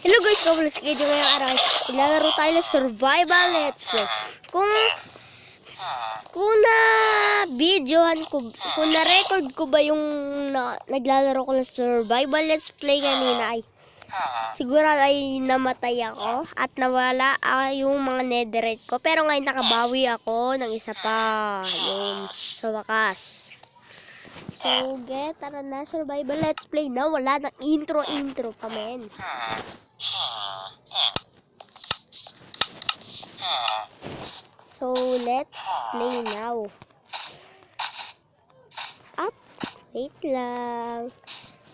Hello guys, kamusta kayo ngayong araw? Ilalaro tayo ng survival let's play. Kung na-videohan ko, kung na-record ko ba yung naglalaro ko ng survival let's play kanina ay siguro ay namatay ako at nawala yung mga netherite ko. Pero ngayon nakabawi ako ng isa pa. Yun, sa wakas. So, tara na, survival let's play na. Wala nang intro pa, men. So, let's play now. Up, wait lang.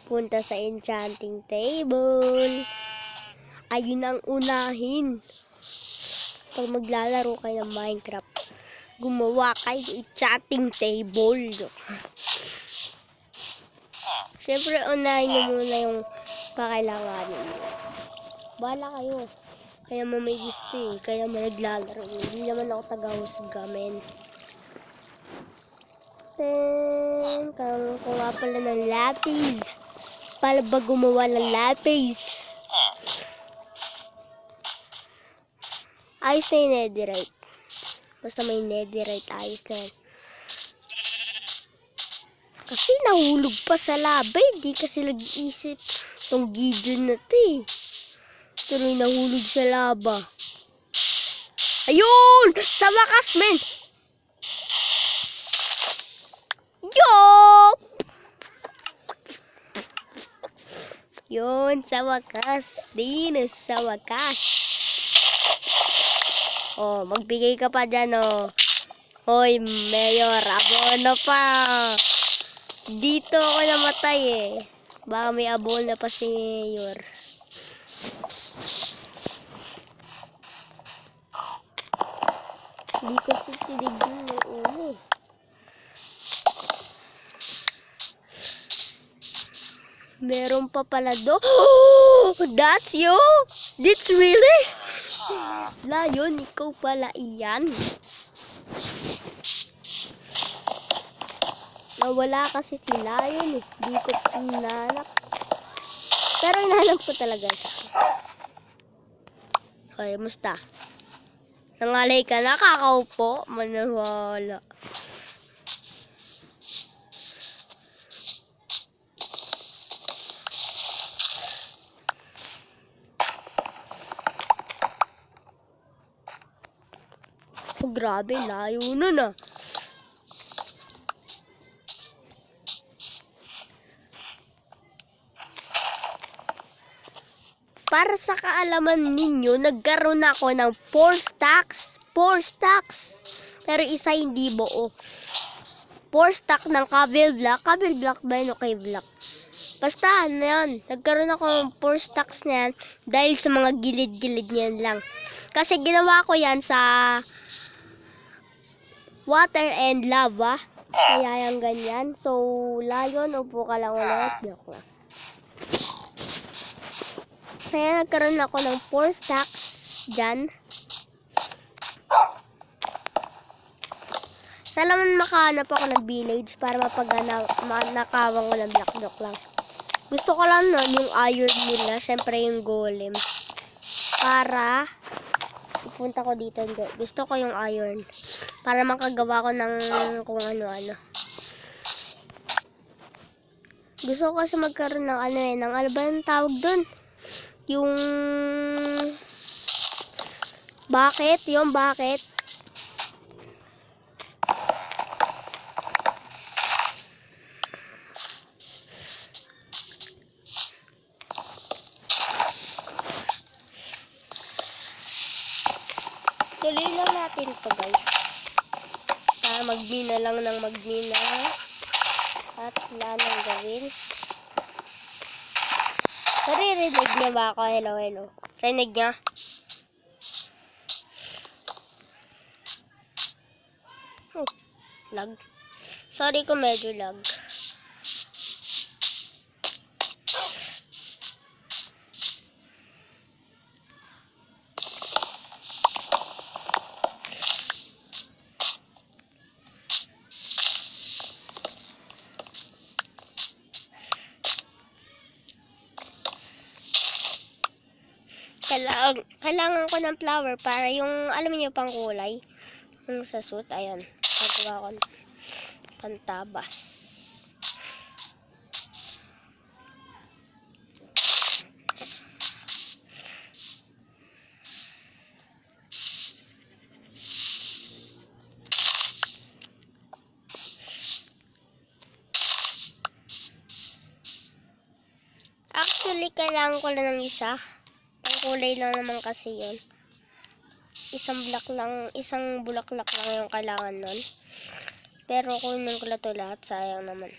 Punta sa enchanting table. Ayun ang unahin. Pag maglalaro kayo ng Minecraft, gumawa kayo ng enchanting table. Siyempre, unahin nyo muna yung kakailanganin nyo. Bahala kayo. Kaya mo may gusto eh. Kaya mo naglalaro. Hindi naman ako taga-husga, men. Kung nga pala ng lapis. Para ba gumawa ng lapis? Ayos na yung netherite. Basta may netherite, ayos na yan. Kasi nahulog pa sa laba. Hindi kasi nag-iisip tong Gideon na to eh. Tuloy nahulog sa laba. Ayun! Sa wakas, men! Yup! Yun, sa wakas. Din, sa wakas. Oh, magbigay ka pa dyan, oh. Hoy, Mayor, abono pa. Dito ako namatay, eh. Baka may abono pa si Mayor. Hindi ko sisigil ng ulo. Meron pa pala do. Oh, that's you? That's really? Lion, ikaw pala iyan. Nawala kasi si Lion eh. Di ko hinanap. Pero hinanap ko talaga siya. Okay, musta? Nangalay ka na, kakaupo. Manawala. Oh, grabe, layo nun ah. Para sa kaalaman ninyo, nagkaroon ako ng 4 stacks. 4 stacks. Pero isa hindi buo. 4 stack ng cobble block. Cobble block ba yun o cave block? Basta, ano yan. Nagkaroon ako ng 4 stacks na yan dahil sa mga gilid-gilid niyan lang. Kasi ginawa ko yan sa water and lava. Kaya yung ganyan. So, Lion, upo ka lang ulit. Joke lang. Kaya nagkaroon ako ng 4 stacks dyan. Salaman makahanap ako ng village para mapaganakawan ko ng block lang. Gusto ko lang nun yung iron nila. Syempre yung golem. Para pupunta ko dito. Gusto ko yung iron. Para makagawa ko ng kung ano-ano. Gusto ko kasi magkaroon ng ano eh. Ng ano ba yung tawag dun? Yung bucket, yung bucket. Tuloy lang natin ito guys. Magmina lang ng magmina. At wala nang gawin. Naririnig niya ba ako? Hello, hello. Rinig niya? Lag. Sorry kung medyo lag. Kailangan ko ng flower para yung, alam niyo, pang kulay. Yung sa suit, ayun. Nagawa ko ng pantabas. Actually, kailangan ko lang ng isa. Ang kulay lang naman kasi yun. Isang bulaklak lang yung kailangan nun. Pero kunin ko na ito lahat, sayang naman.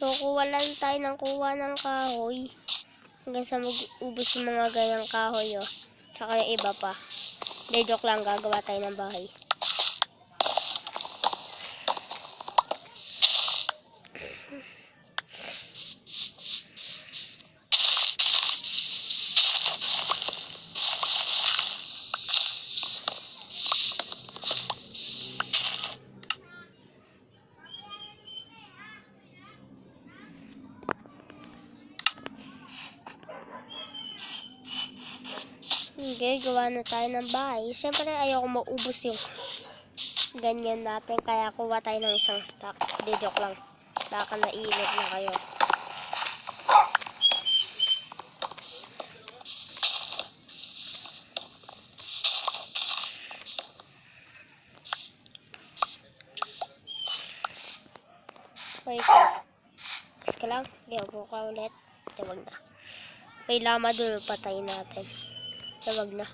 So, kuha lang tayo ng kahoy. Hanggang sa mag-ubos yung mga ganyang kahoy, oh. Tsaka yung iba pa. De, joke lang, gagawa tayo ng bahay. Okay, gawa na tayo ng bahay. Siyempre, ayoko maubos yung ganyan natin. Kaya kuha tayo ng isang stock. De, joke lang. Baka nainip na kayo. Wait lang. Iska lang. Gawa ko ulit. Tawag na. May lama doon. Patayin natin. Tawag na.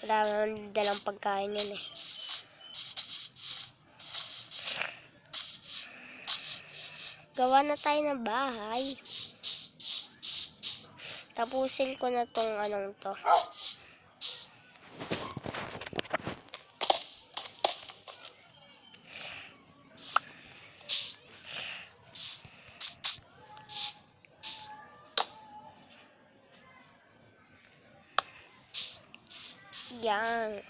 Wala naman dalang pagkain yun eh. Gawa na tayo ng bahay. Tapusin ko na tong anong to. Yan.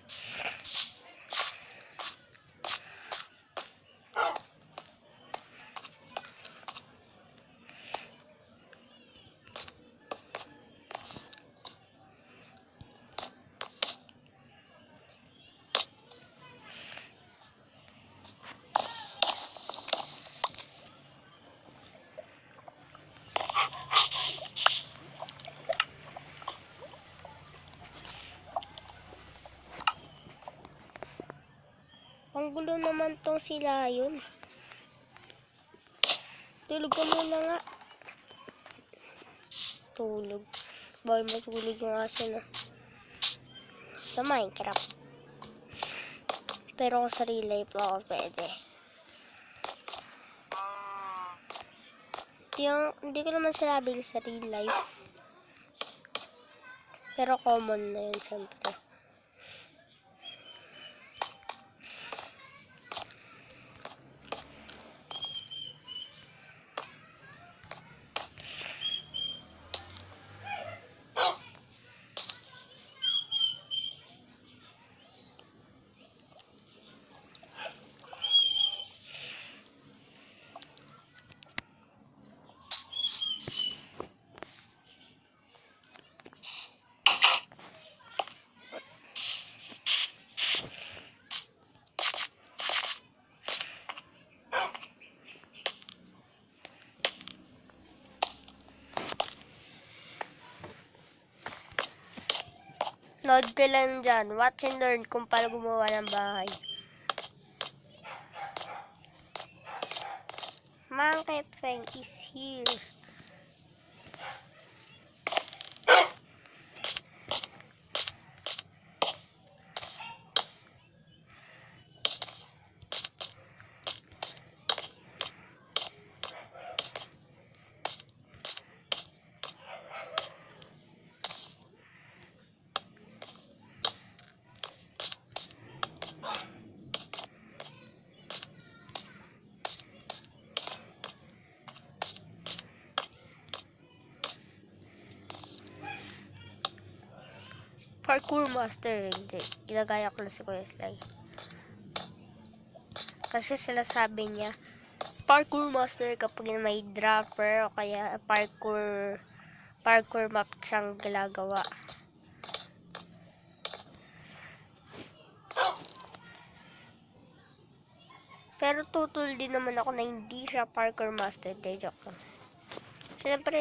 Ang gulo naman tong sila yun. Tulog ka muna nga. Tulog. Bawal matulog yung aso na. Sa Minecraft. Pero kung sa real life ako pwede. Hindi ko naman sinabing sa real life. Pero common na yun syempre. Nood ka lang dyan. Watch and learn kung paano gumawa ng bahay. Monkey Frank is here. Parkour master. Hindi. Ginagaya ko lang si Kuya Sly. Kasi sila sabi niya, parkour master kapag may dropper o kaya parkour map siyang ginagawa. Pero tutol din naman ako na hindi siya parkour master. De, joke lang. Siyempre,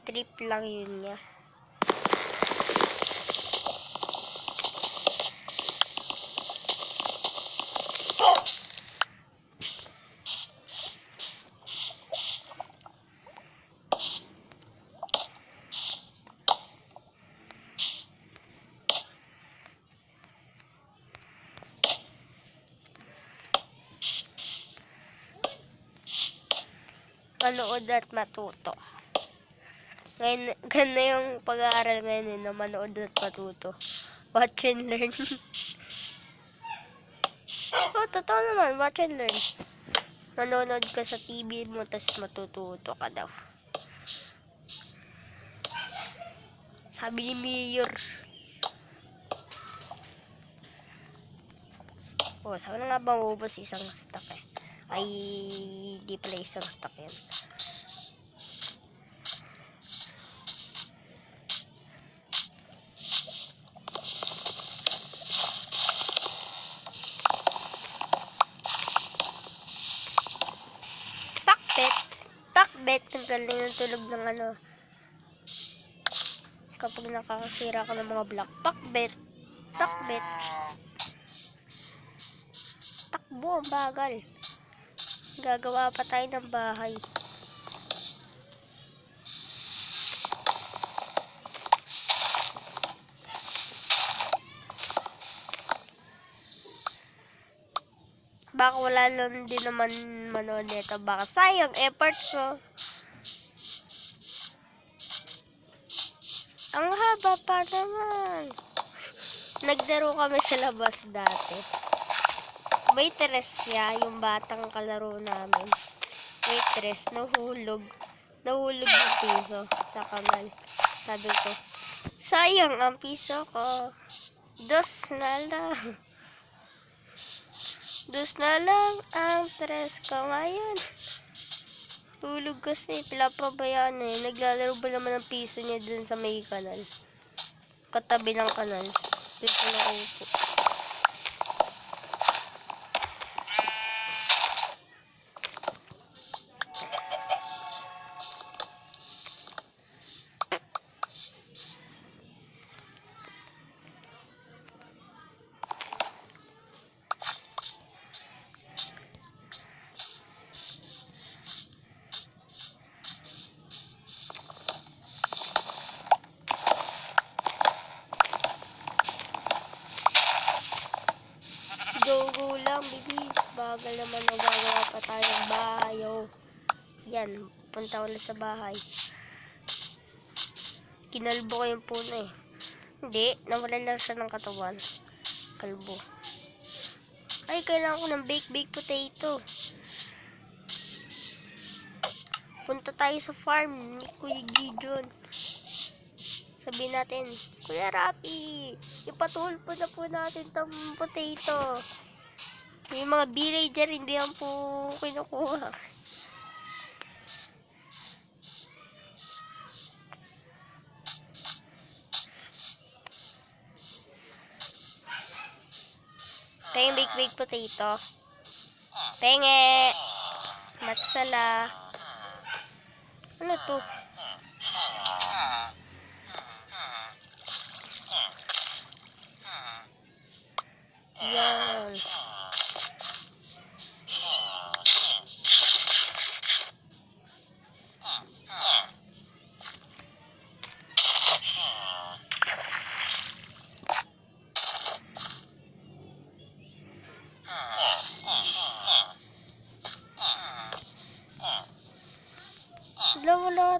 trip lang yun niya. Manood at matuto. Ngayon, ganda yung pag-aaral ngayon na manood at matuto. Watch and learn. Oh, totoo naman. Watch and learn. Manonood ka sa TV mo, tapos matututo ka daw. Sabi ni Mayor. Oh, sabi na nga ba maubos isang stock eh. Ay, di pala isang stock yun. Pakbet, ang galing ng tulog ng ano. Kapag nakakasira ka ng mga block. Pakbet. Takbo, ang bagal. Gagawa pa tayo ng bahay. Baka wala lang din naman manood nito. Baka sayang effort ko. Ang haba pa naman. Naglaro kami sa labas dati. Waitress siya, yung batang kalaro namin. Waitress, nahulog yung piso sa kanal. Sabi ko, sayang ang piso ko. Dos na lang ang tres ko ngayon. Hulog kasi, pinapabayaan eh. Naglalaro ba naman ang piso niya dun sa may kanal? Katabi ng kanal. Dito na upo. Go lang, bilis. Bagal naman, magagawa pa tayo ng bahay. Oh. Yan, punta ko na sa bahay. Kinalbo ko yung puno eh. Hindi, nawalan lang siya ng katawan. Kalbo. Ay, kailangan ko ng baked potato. Punta tayo sa farm ni Kuya Gideon. Sabihin natin, Kuya Rapi, ipatulpo na po natin itong potato. Yung mga villager, hindi yan po kinukuha. Ito yung baked potato. Penge! Matsala. Ano to? Yan. Wala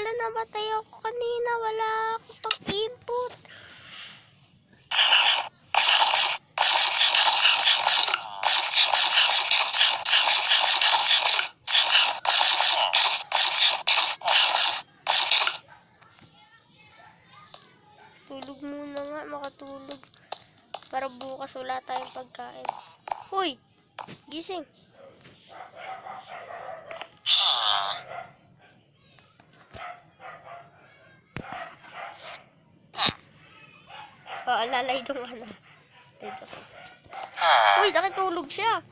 pala namatay ako kanina. Wala ako pag-input. Tulog muna nga, makatulog. Para bukas wala tayong pagkain. Uy! Gising! Alalay itong ano. Dito. Uy! Nakitulog siya!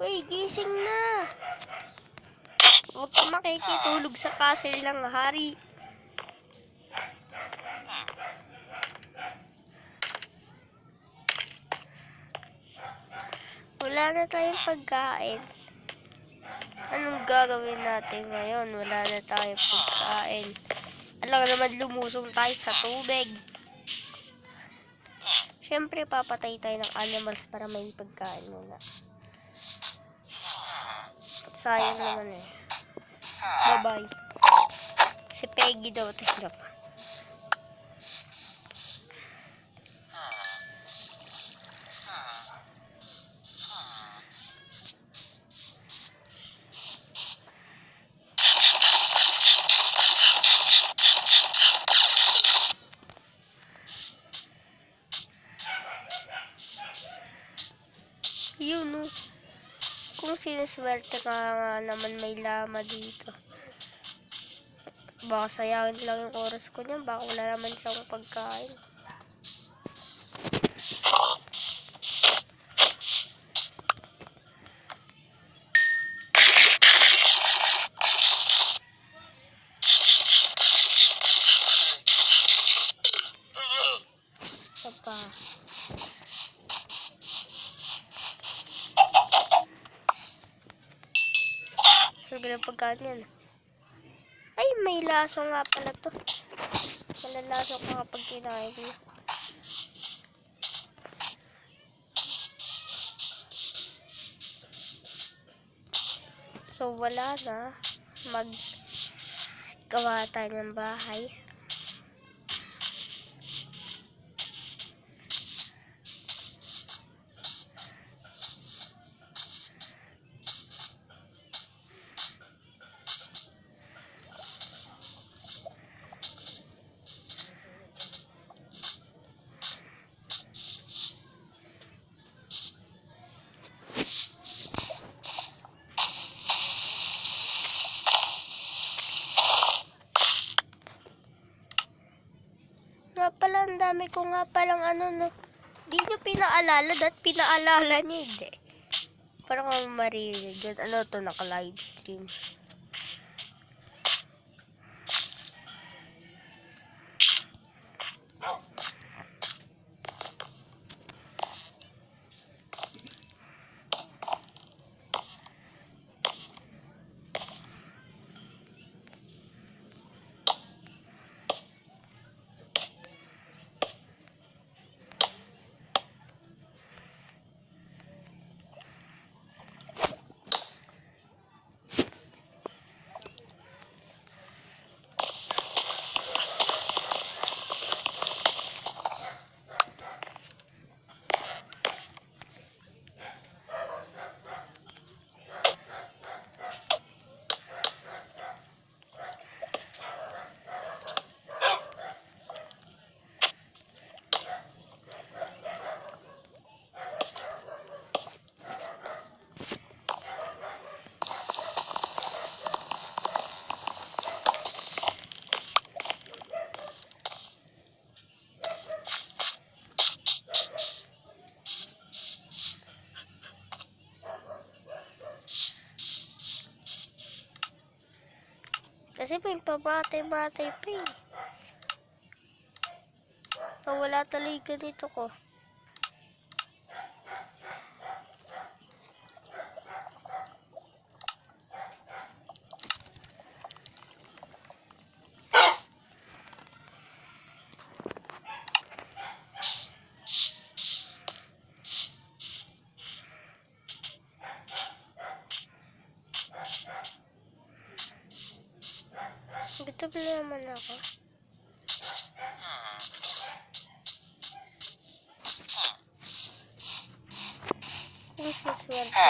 Uy! Gising na! Huwag ka makikitulog sa castle ng hari. Wala na tayong pagkain. Anong gagawin natin ngayon? Wala na tayong pagkain. Alam naman lumusong tayo sa tubig. Siyempre papatay tayo ng animals para may pagkain muna. Sayang naman eh. Bye-bye. Si Peggy daw. Tingnan. Yun no. Kung siniswerte ka nga naman may lama dito. Baka sayangin lang yung oras ko niyan. Baka wala naman siyang pagkain. Sapa. Sige na pagkain yan. Ay, may laso nga pala to. Malalaso ka kapag kinain mo. So, wala na. Maggawa tayo ng bahay. Nga pala, ang dami ko nga palang ano no. Di nyo pinaalala, dat pinaalala niya hindi. Parang kung marinig yun. Ano to, naka-live stream. Kasi may pabatay-batay pa eh. Wala tuloy ganito ko. Gutom na naman ako. Masiswerte ka.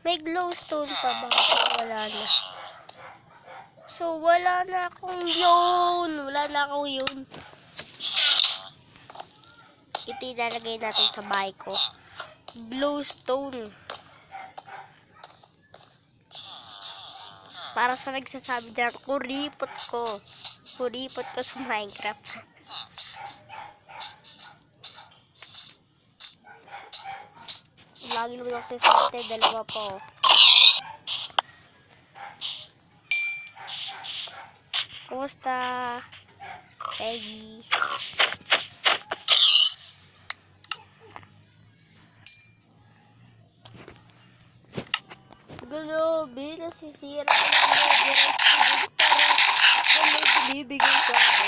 May glowstone pa ba? Wala na. So, wala na akong yun. Wala na akong yun. Ito ilalagay natin sa bahay ko. Glowstone. Para sa nagsasabi na kuripot ko. Kuripot ko sa Minecraft. Lagi naman ako sasarte. Dalawa po. Kumusta? Peggy. Grabe, nasisira ko na direct para may binibigay ko ako.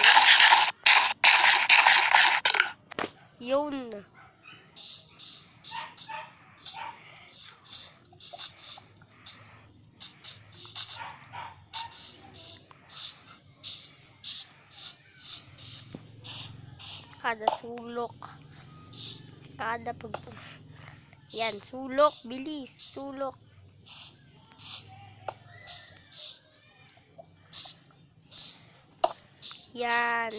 Yun. Kada sulok. Kada yan, sulok. Bilis. Sulok. Yan.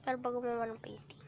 Para bago gumawa ng painting.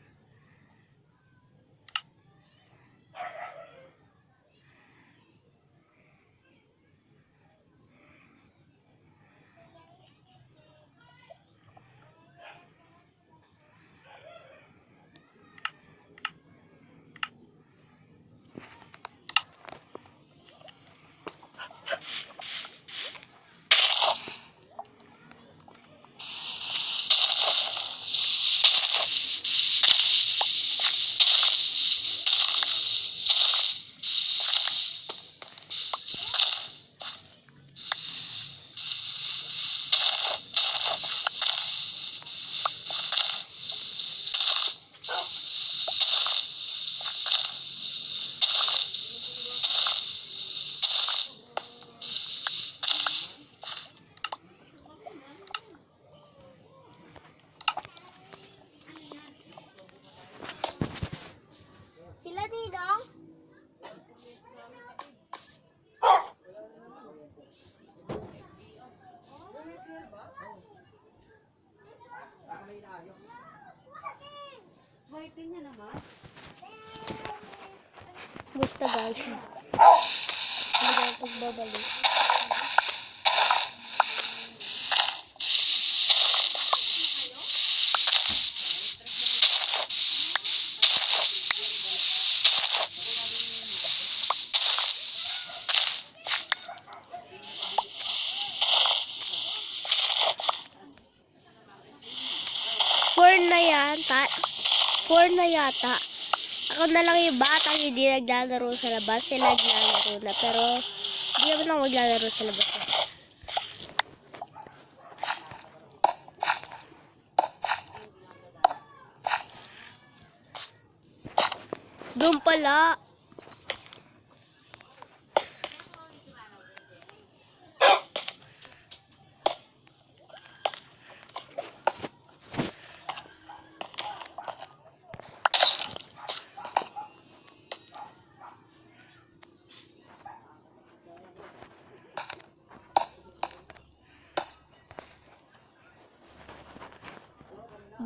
Wiping na naman. Basta guys. Hindi ako pagbabalik. Four na yata. Ako na lang yung batang hindi naglalaro sa labas. Sila naglalaro na. Pero, hindi naman ako maglalaro sa labas. Doon pala.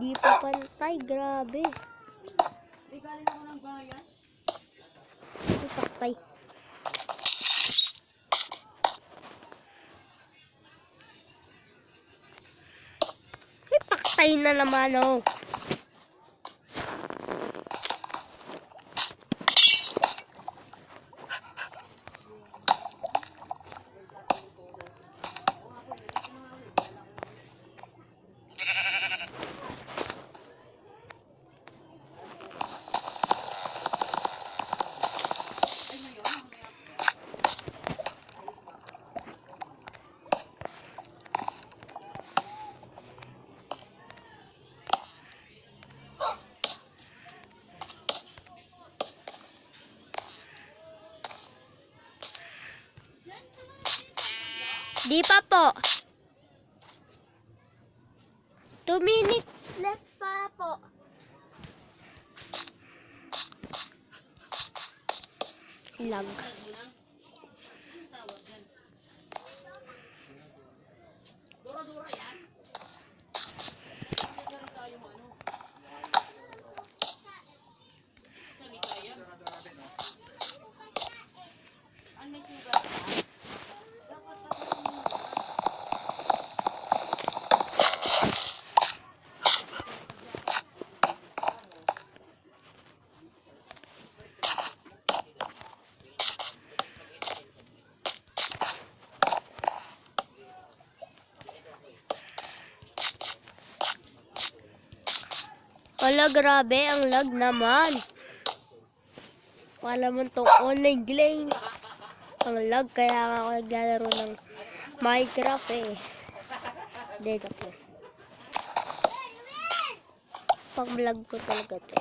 Di pa pantay, grabe. Galing ako ng bayan. Pantay. patay na naman, oh. Di pa po. 2 minutes left pa po. Lag. Dura-dura yan. Sabi tayo. Ang may sugat. Dapat Wala, grabe. Ang lag naman. Wala mo tong online games. Ang lag, kaya nga ako naglalaro ng Minecraft eh. Dito po. Pang vlog ko talaga to.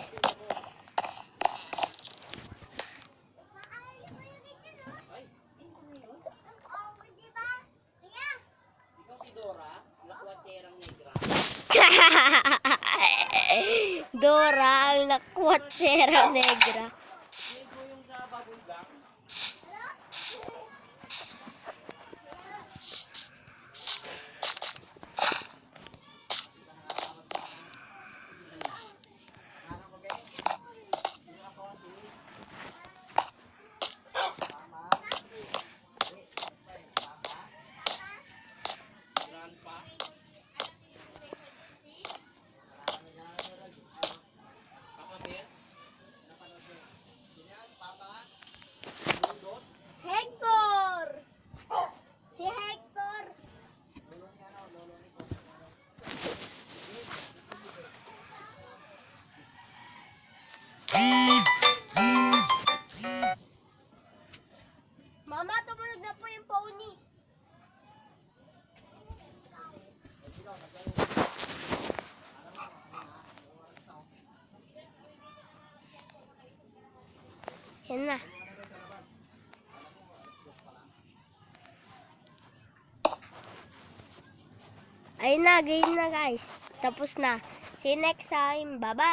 ikaw si Dora, lakwatserang negra. Dora, ang lakwat-sera negra. Yan po yung sa babulgang. Hector! Si Hector! Mama, tumunog na po yung pony. Yan na. Ayun na, game na guys. Tapos na. See you next time. Bye-bye.